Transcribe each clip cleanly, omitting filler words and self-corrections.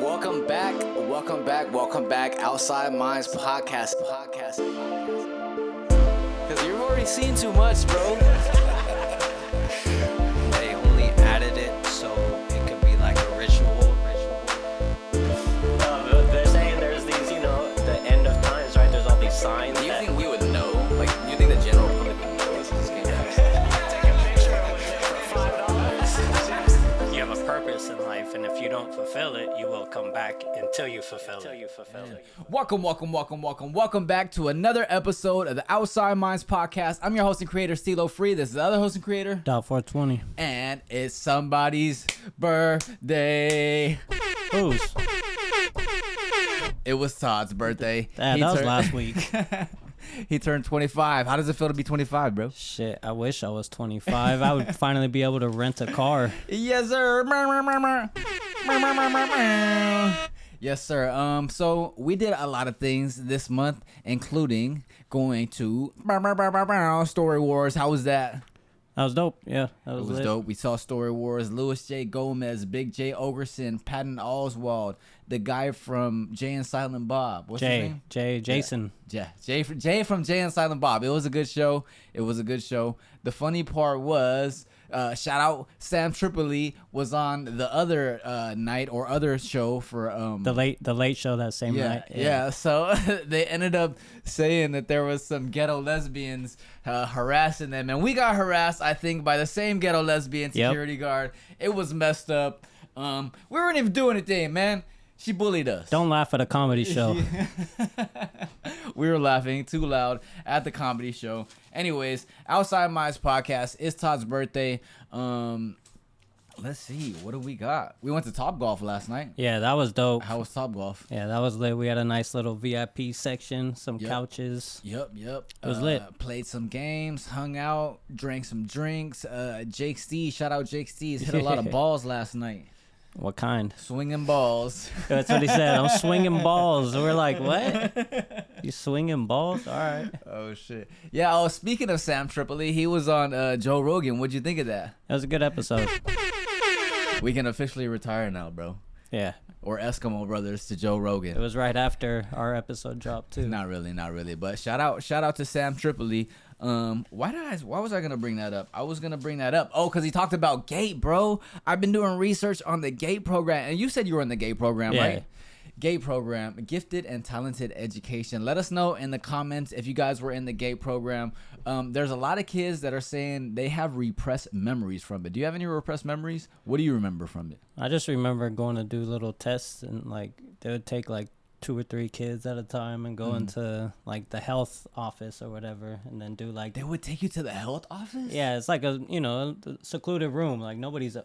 Welcome back. Outside Minds podcast. Because you've already seen too much, bro. They only added it so it could be like a ritual. They're saying there's these, the end of times, right? There's all these signs. Do you think we would know? Like, do you think the general public would know this game? Take a picture for $5. You have a purpose in life, and if you don't fulfill it, you will come back until you fulfill it. Welcome back to another episode of the Outside Minds podcast. I'm your host and creator, CeeLo Free. This is the other host and creator, Dot420. and it's somebody's birthday. Whose? It was Todd's birthday. That was last week. He turned 25. How does it feel to be 25, bro? Shit, I wish I was 25. I would finally be able to rent a car. Yes, sir. Yes, sir. So we did a lot of things this month, including going to Story Wars. How was that? That was dope. Yeah, that was It was lit. dope. We saw Story Wars. Louis J. Gomez, Big J. Ogerson, Patton Oswald, the guy from Jay and Silent Bob. What's his name? Jason. Yeah, Jay from Jay and Silent Bob. It was a good show. The funny part was, shout out Sam Tripoli was on the other night or other show for The late show that same night. Yeah. So they ended up saying that there was some ghetto lesbians harassing them, and we got harassed, I think, by the same ghetto lesbian security guard. It was messed up. We weren't even doing anything, man. She bullied us. Don't laugh at a comedy show. We were laughing too loud at the comedy show. Anyways, Outside Minds podcast. It's Todd's birthday. Let's see. What do we got? We went to Top Golf last night. Yeah, that was dope. How was Top Golf? Yeah, that was lit. We had a nice little VIP section, some couches. Yep. It was lit. Played some games, hung out, drank some drinks. Jake Stees, shout out Jake Stees, hit a lot of balls last night. What kind? Swinging balls. That's what he said. I'm swinging balls. We're like, what? You swinging balls? All right. Oh, shit. Yeah, speaking of Sam Tripoli, he was on Joe Rogan. What'd you think of that? That was a good episode. We can officially retire now, bro. Yeah. Or Eskimo Brothers to Joe Rogan. It was right after our episode dropped too. Not really. But shout out to Sam Tripoli. Why was I gonna bring that up? I was gonna bring that up. Oh, because he talked about GATE, bro. I've been doing research on the GATE program, and you said you were in the GATE program, right? GATE program, Gifted and Talented Education. Let us know in the comments if you guys were in the GATE program. There's a lot of kids that are saying they have repressed memories from it. Do you have any repressed memories? What do you remember from it? I just remember going to do little tests, and like they would take like 2 or 3 kids at a time and go into like the health office or whatever, and then do like They would take you to the health office? Yeah, it's like a secluded room, like nobody's in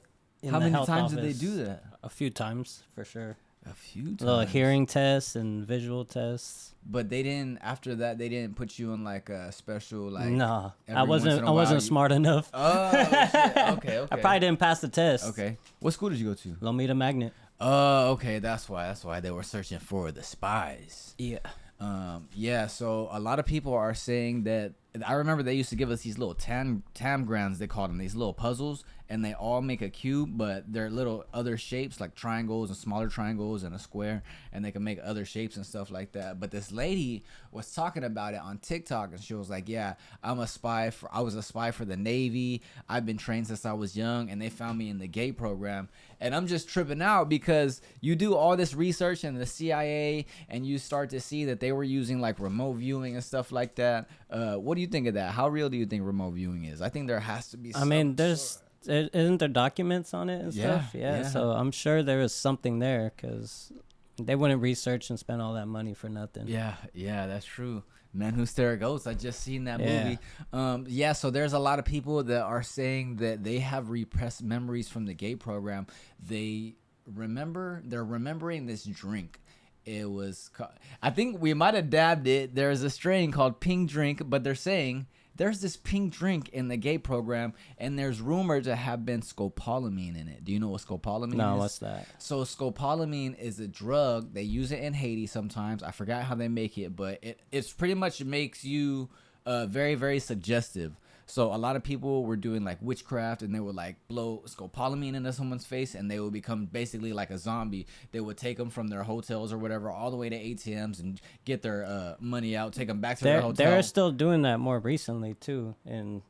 How the many health times office. did they do that? A few times for sure. A few times. Little hearing tests and visual tests. But they didn't. After that, they didn't put you in like a special like. Nah, I every once in a wasn't while smart enough. Oh shit. Okay. I probably didn't pass the test. Okay. What school did you go to? Lomita Magnet. Oh, okay. That's why they were searching for the spies. Yeah. Yeah. So a lot of people are saying that. I remember they used to give us these little tamgrams. They called them, these little puzzles, and they all make a cube, but they're little other shapes like triangles and smaller triangles and a square, and they can make other shapes and stuff like that. But this lady was talking about it on TikTok, and she was like, "Yeah, I was a spy for the Navy. I've been trained since I was young, and they found me in the GATE program." And I'm just tripping out because you do all this research in the CIA, and you start to see that they were using like remote viewing and stuff like that. What do you think of that? How real do you think remote viewing is? I think there has to be. Isn't there documents on it and stuff? Yeah. So I'm sure there is something there, because they wouldn't research and spend all that money for nothing. Yeah, that's true. Men Who Stare at Ghosts. I just seen that movie. So there's a lot of people that are saying that they have repressed memories from the GATE program. They're remembering this drink. It was, I think we might have dabbed it. There's a strain called Pink Drink, but they're saying there's this pink drink in the GATE program, and there's rumored to have been scopolamine in it. Do you know what scopolamine is? No, what's that? So scopolamine is a drug. They use it in Haiti sometimes. I forgot how they make it, but it's pretty much makes you very, very suggestive. So a lot of people were doing like witchcraft, and they would like blow scopolamine into someone's face, and they would become basically like a zombie. They would take them from their hotels or whatever all the way to ATMs and get their money out, take them back to their hotel. They're still doing that more recently too, in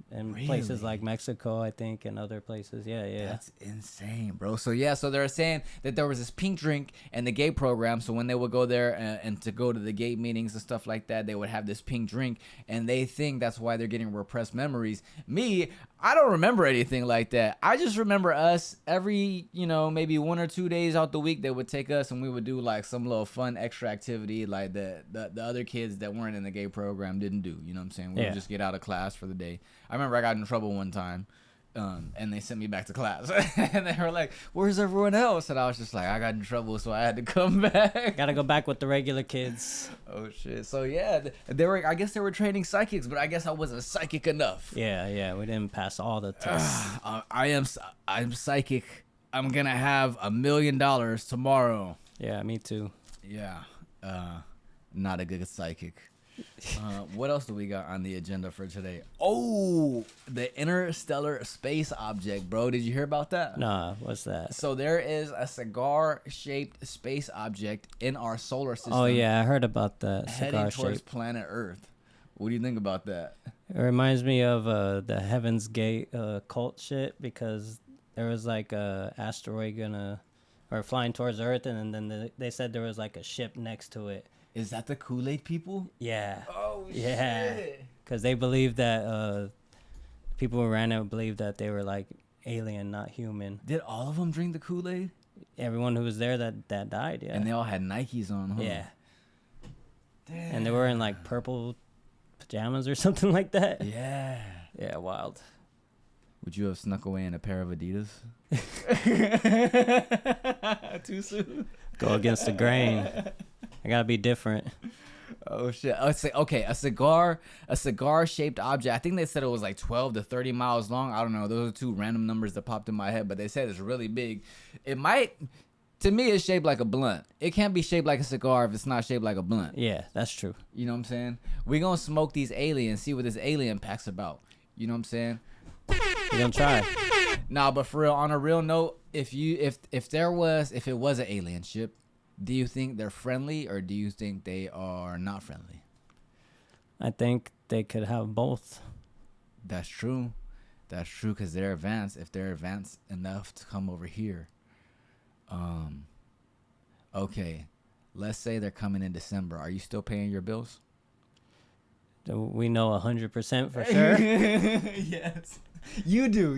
places Really? like Mexico, I think, and other places. Yeah. That's insane, bro. So yeah, so they're saying that there was this pink drink in the gate program. So when they would go there and to go to the gate meetings and stuff like that, they would have this pink drink, and they think that's why they're getting repressed memories. Me, I don't remember anything like that. I just remember us every, maybe 1 or 2 days out the week, they would take us and we would do like some little fun extra activity like the other kids that weren't in the gay program didn't do. You know what I'm saying? We would just get out of class for the day. I remember I got in trouble one time. And they sent me back to class. And they were like, where's everyone else? And I was just like, I got in trouble, so I had to come back. Gotta go back with the regular kids. Oh shit. So yeah, I guess they were training psychics, but I guess I wasn't psychic enough. Yeah, we didn't pass all the tests. I'm psychic. I'm gonna have $1 million tomorrow. Yeah, me too. Yeah. Not a good psychic. What else do we got on the agenda for today? Oh, the interstellar space object, bro. Did you hear about that? Nah, what's that? So there is a cigar-shaped space object in our solar system. Oh yeah, I heard about that. Heading Cigar towards shape. planet Earth. What do you think about that? It reminds me of the Heaven's Gate cult shit, because there was like a asteroid flying towards Earth, and then they said there was like a ship next to it. Is that the Kool-Aid people? Yeah. Oh, yeah. shit. Because they believed that people who ran it believed that they were like alien, not human. Did all of them drink the Kool-Aid? Everyone who was there that died, yeah. And they all had Nikes on, huh? Yeah. Damn. And they were in like purple pajamas or something like that. Yeah. Yeah, wild. Would you have snuck away in a pair of Adidas? Too soon? Go against the grain. I gotta be different. Oh shit! Okay, a cigar-shaped object. I think they said it was like 12 to 30 miles long. I don't know. Those are two random numbers that popped in my head, but they said it's really big. To me, it's shaped like a blunt. It can't be shaped like a cigar if it's not shaped like a blunt. Yeah, that's true. You know what I'm saying? We gonna smoke these aliens, see what this alien pack's about. You know what I'm saying? We're gonna try. Nah, but for real, on a real note, if it was an alien ship, do you think they're friendly or do you think they are not friendly? I think they could have both. That's true. That's true because they're advanced. If they're advanced enough to come over here. Okay. Let's say they're coming in December. Are you still paying your bills? We know 100% for sure. Yes. You do.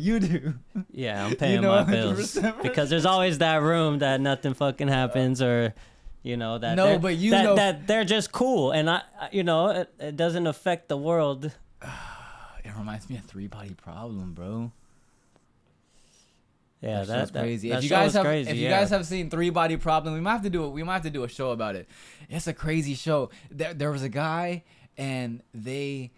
Yeah, I'm paying my bills. Because there's always that room that nothing fucking happens, or, that No, but that they're just cool, and it doesn't affect the world. It reminds me of Three Body Problem, bro. Yeah, that's crazy. That If you show guys is crazy, if you guys have seen Three Body Problem, we might have to do a show about it. It's a crazy show. There was a guy, and he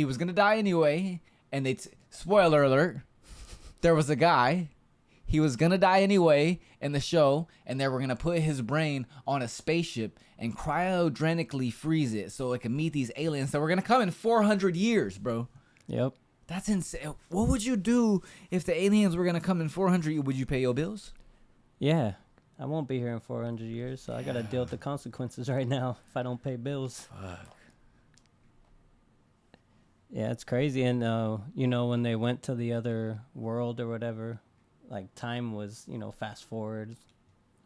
was gonna die anyway, and spoiler alert, there was a guy, he was gonna die anyway in the show, and they were gonna put his brain on a spaceship and cryogenically freeze it so it can meet these aliens that were gonna come in 400 years, bro. Yep. That's insane. What would you do if the aliens were gonna come in 400 years? Would you pay your bills? Yeah. I won't be here in 400 years, so I gotta deal with the consequences right now if I don't pay bills. Fuck. Yeah, it's crazy. And, when they went to the other world or whatever, like time was, fast forward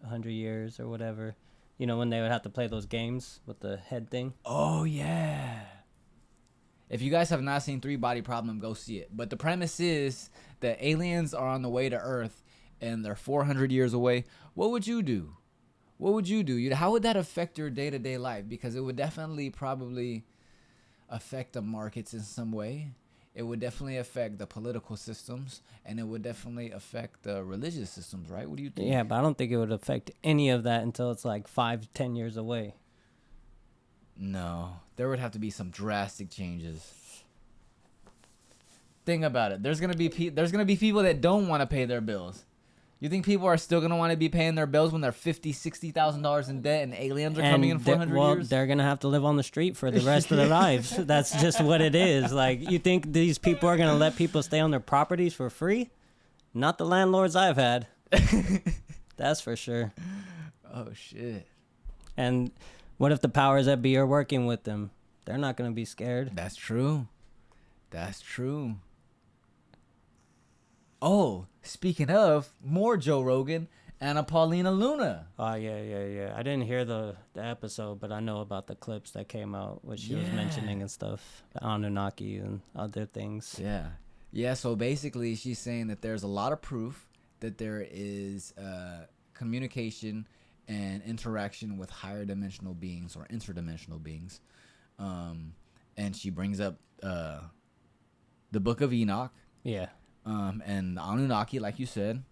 100 years or whatever. When they would have to play those games with the head thing. Oh, yeah. If you guys have not seen Three Body Problem, go see it. But the premise is that aliens are on the way to Earth and they're 400 years away. What would you do? How would that affect your day-to-day life? Because it would definitely probably affect the markets in some way. It would definitely affect the political systems, and it would definitely affect the religious systems, right? What do you think? Yeah, but I don't think it would affect any of that until it's like 5-10 years away. No, there would have to be some drastic changes. Think about it. There's gonna be people that don't want to pay their bills. You think people are still gonna want to be paying their bills when they're $50,000-$60,000 in debt and aliens are coming in 400 years? They're gonna have to live on the street for the rest of their lives. That's just what it is. Like, you think these people are gonna let people stay on their properties for free? Not the landlords I've had. That's for sure. Oh shit. And what if the powers that be are working with them? They're not gonna be scared. That's true. That's true. Oh, speaking of, more Joe Rogan, Anna Paulina Luna. Oh, yeah. I didn't hear the episode, but I know about the clips that came out, what she was mentioning and stuff. The Anunnaki and other things. Yeah. Yeah, so basically she's saying that there's a lot of proof that there is communication and interaction with higher dimensional beings or interdimensional beings. And she brings up the Book of Enoch. Yeah. And the Anunnaki, like you said.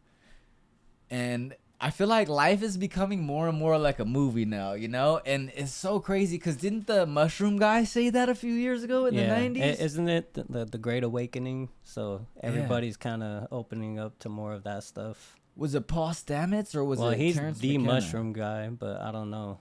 And I feel like life is becoming more and more like a movie now, you know? And it's so crazy because didn't the mushroom guy say that a few years ago in the 90s? Isn't it the Great Awakening? So everybody's kind of opening up to more of that stuff. Was it Paul Stamets or was it he's Terrence the McKenna? mushroom guy, but I don't know.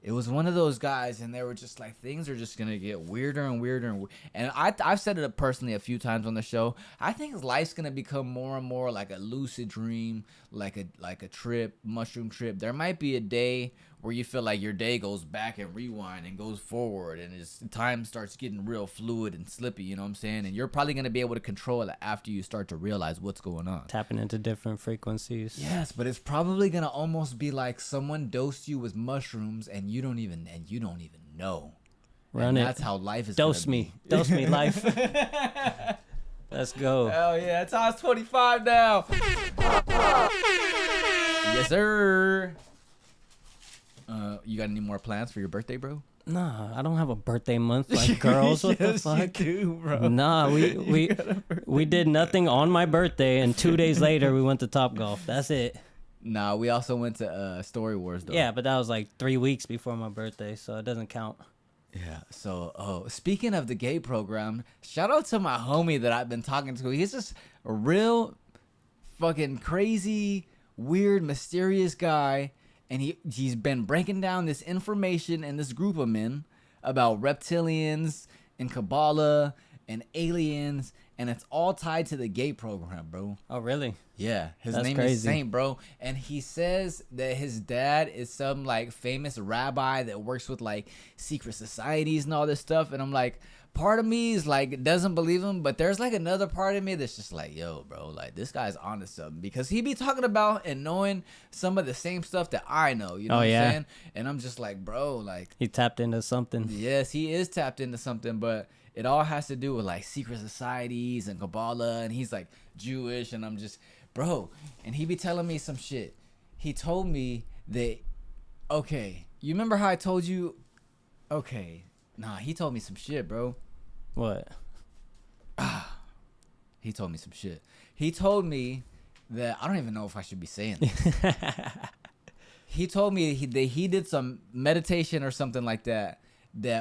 It was one of those guys, and they were just like, things are just gonna get weirder and weirder and I've said it personally a few times on the show. I think life's gonna become more and more like a lucid dream, like a trip, mushroom trip. There might be a day where you feel like your day goes back and rewind and goes forward, and time starts getting real fluid and slippy. You know what I'm saying? And you're probably gonna be able to control it after you start to realize what's going on. Tapping into different frequencies. Yes, but it's probably gonna almost be like someone dosed you with mushrooms and you don't even know. Run it. That's how life is. Dose me, life. Let's go. Hell yeah, Todd's 25 now. Yes, sir. You got any more plans for your birthday, bro? Nah, I don't have a birthday month like girls. What the fuck? You do, bro. Nah, we did nothing on my birthday, and 2 days later we went to Topgolf. That's it. Nah, we also went to Story Wars though. Yeah, but that was like 3 weeks before my birthday, so it doesn't count. Yeah. So, speaking of the gay program, shout out to my homie that I've been talking to. He's just a real fucking crazy, weird, mysterious guy. And he's been breaking down this information in this group of men about reptilians and Kabbalah and aliens, and it's all tied to the gay program, bro. Oh, really? Yeah, his That's name crazy. is Saint, bro. And he says that his dad is some like famous rabbi that works with like secret societies and all this stuff. And I'm like, part of me is like doesn't believe him, but there's like another part of me that's just like, yo, bro, like this guy's onto something because he be talking about and knowing some of the same stuff that I know. You know what I'm saying? And I'm just like, bro, like He tapped into something. yes, he is tapped into something, but it all has to do with like secret societies and Kabbalah, and he's like Jewish, and I'm just, bro, and he be telling me some shit. He told me that, okay, you remember how I told you, okay, nah, he told me some shit, bro. What? He told me some shit. He told me that, I don't even know if I should be saying this. He told me that he did some meditation or something like that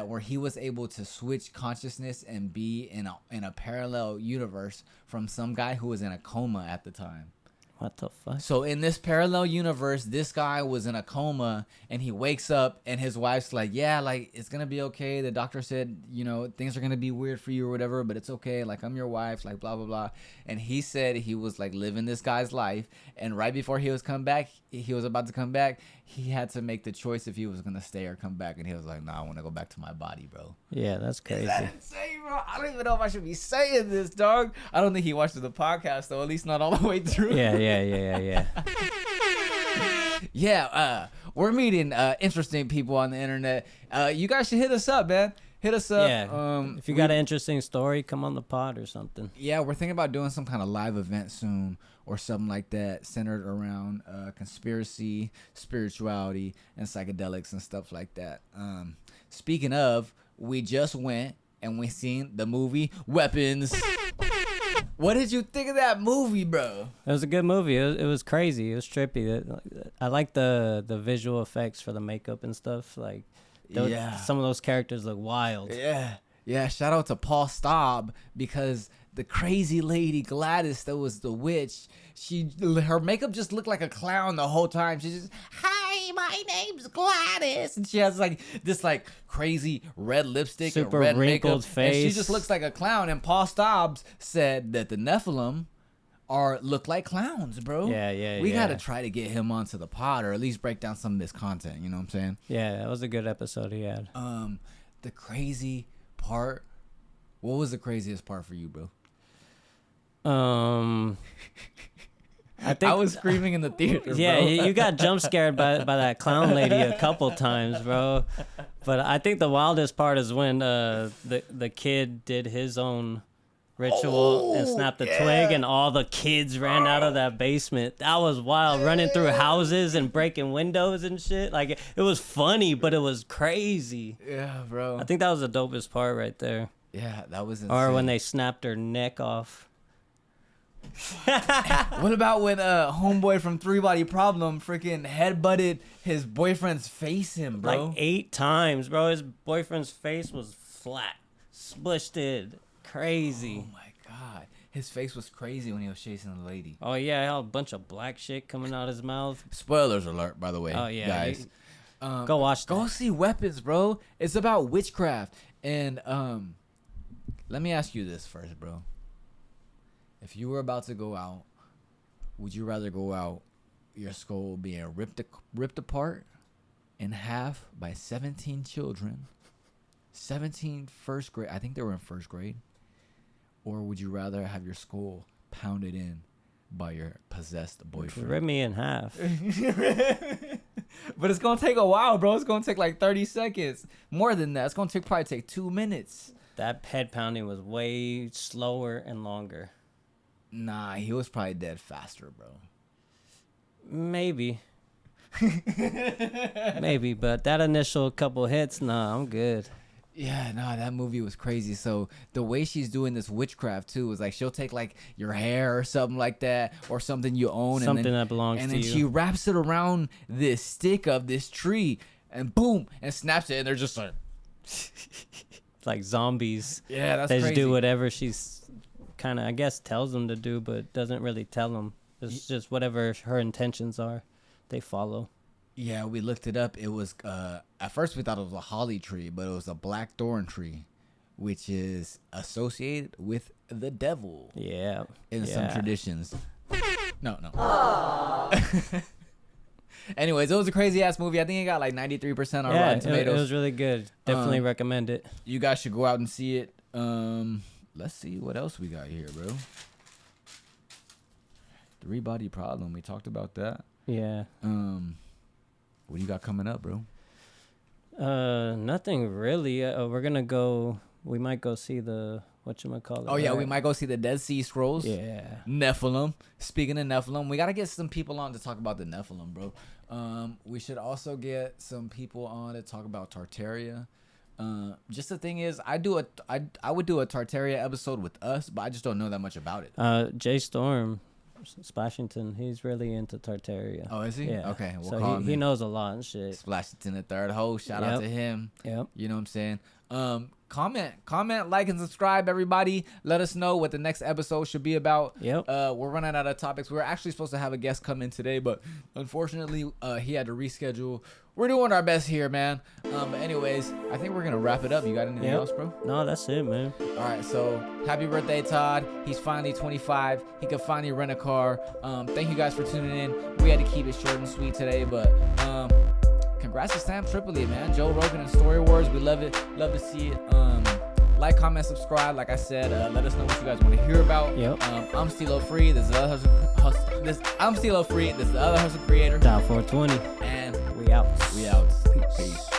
where he was able to switch consciousness and be in a parallel universe from some guy who was in a coma at the time. What the fuck? So in this parallel universe, this guy was in a coma and he wakes up and his wife's like, yeah, like it's going to be okay. The doctor said, you know, things are going to be weird for you or whatever, but it's okay. Like I'm your wife, like blah, blah, blah. And he said he was like living this guy's life. And right before he was about to come back, he had to make the choice if he was going to stay or come back. And he was like, nah, I want to go back to my body, bro. Yeah, that's crazy. Is that insane, bro? I don't even know if I should be saying this, dog. I don't think he watched the podcast, though, at least not all the way through. Yeah. Yeah, we're meeting interesting people on the internet. You guys should hit us up, man. Hit us up. Yeah. If you got an interesting story, come on the pod or something. Yeah, we're thinking about doing some kind of live event soon or something like that centered around conspiracy, spirituality, and psychedelics and stuff like that. Speaking of, we just went and we seen the movie Weapons. What did you think of that movie, bro? It was a good movie. It was crazy. It was trippy. I like the visual effects for the makeup and stuff. Like, some of those characters look wild. Yeah. Shout out to Paul Staub because the crazy lady Gladys that was the witch. Her makeup just looked like a clown the whole time. She's just, hi, my name's Gladys, and she has like this like crazy red lipstick, super and red wrinkled makeup, face. and she just looks like a clown. And Paul Stobbs said that the Nephilim look like clowns, bro. We gotta try to get him onto the pod, or at least break down some of this content. You know what I'm saying? Yeah, that was a good episode he had. The crazy part. What was the craziest part for you, bro? I think I was screaming in the theater. Yeah, bro. you got jump scared by that clown lady a couple times, bro. But I think the wildest part is when the kid did his own ritual and snapped the twig, and all the kids ran out of that basement. That was wild, running through houses and breaking windows and shit. Like, it was funny, but it was crazy. Yeah, bro. I think that was the dopest part right there. Yeah, that was insane. Or when they snapped her neck off. What about when homeboy from Three Body Problem freaking headbutted his boyfriend's face in, bro? Like 8 times, bro. His boyfriend's face was flat, splished it. Crazy. Oh my god, his face was crazy when he was chasing the lady. Oh yeah, a bunch of black shit coming out his mouth. Spoilers alert, by the way. Oh yeah, guys. Go watch that. Go see Weapons, bro. It's about witchcraft. And let me ask you this first, bro. If you were about to go out, would you rather go out your skull being ripped apart in half by 17 children, 17 first grade, I think they were in first grade, or would you rather have your skull pounded in by your possessed boyfriend? Rip me in half. But it's gonna take a while, bro. It's gonna take like 30 seconds. More than that. It's gonna probably take 2 minutes. That head pounding was way slower and longer. Nah, he was probably dead faster, bro. Maybe. Maybe, but that initial couple hits, nah, I'm good. Yeah, no, that movie was crazy. So the way she's doing this witchcraft too is like she'll take like your hair or something like that, or something you own, Something that belongs to and then you. she wraps it around this stick of this tree, and boom, and snaps it, and they're just like, Like zombies. yeah, that's They crazy. just do whatever she's kind of, I guess, tells them to do, but doesn't really tell them. It's just whatever her intentions are, they follow. Yeah, we looked it up. It was at first we thought it was a holly tree, but it was a black thorn tree, which is associated with the devil. Yeah. In some Yeah. traditions. No. Anyways, it was a crazy ass movie. I think it got like 93% on Rotten Tomatoes. It was really good. Definitely recommend it. You guys should go out and see it. Let's see what else we got here, bro. Three Body Problem. We talked about that. Yeah. What do you got coming up, bro? Nothing really. We might go see the whatchamacallit. Oh yeah, right? we might go see the Dead Sea Scrolls. Yeah. Nephilim. Speaking of Nephilim, we gotta get some people on to talk about the Nephilim, bro. We should also get some people on to talk about Tartaria. Just the thing is, I would do a Tartaria episode with us, but I just don't know that much about it. Jay Storm, Splashington, he's really into Tartaria. Oh, is he? Yeah. Okay, we'll so call him he in. knows a lot and shit. Splashington the third host. Shout out to him. Yep. You know what I'm saying? Comment, like, and subscribe, everybody. Let us know what the next episode should be about. Yep. We're running out of topics. We were actually supposed to have a guest come in today, but unfortunately, he had to reschedule. We're doing our best here, man. But anyways, I think we're gonna wrap it up. You got anything else, bro? No, that's it, man. All right, so happy birthday, Todd. He's finally 25. He could finally rent a car. Thank you guys for tuning in. We had to keep it short and sweet today, but congrats to Sam Tripoli, man. Joe Rogan and Story Wars. We love it. Love to see it. Like, comment, subscribe. Like I said, let us know what you guys want to hear about. Yep. I'm Stilo Free. This is the other I'm Stilo Free. This is the other hustle creator. Dot420. And We out. we out. Peace.